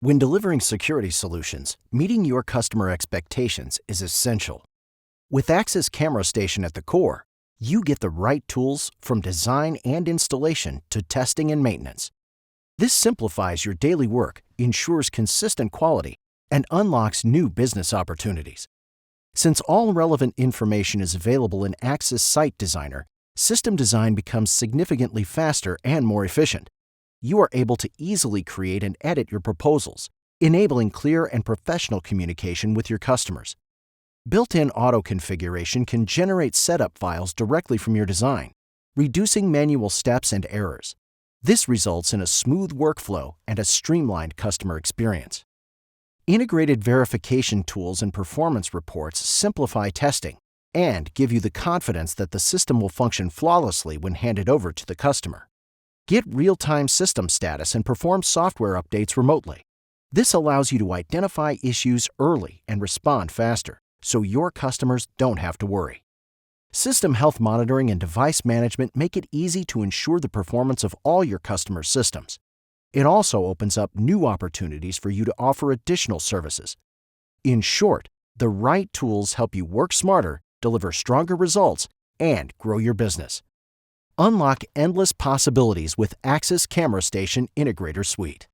When delivering security solutions, meeting your customer expectations is essential. With Axis Camera Station at the core, you get the right tools from design and installation to testing and maintenance. This simplifies your daily work, ensures consistent quality, and unlocks new business opportunities. Since all relevant information is available in Axis Site Designer, system design becomes significantly faster and more efficient. You are able to easily create and edit your proposals, enabling clear and professional communication with your customers. Built-in auto-configuration can generate setup files directly from your design, reducing manual steps and errors. This results in a smooth workflow and a streamlined customer experience. Integrated verification tools and performance reports simplify testing and give you the confidence that the system will function flawlessly when handed over to the customer. Get real-time system status and perform software updates remotely. This allows you to identify issues early and respond faster, so your customers don't have to worry. System health monitoring and device management make it easy to ensure the performance of all your customers' systems. It also opens up new opportunities for you to offer additional services. In short, the right tools help you work smarter, deliver stronger results, and grow your business. Unlock endless possibilities with Axis Camera Station Integrator Suite.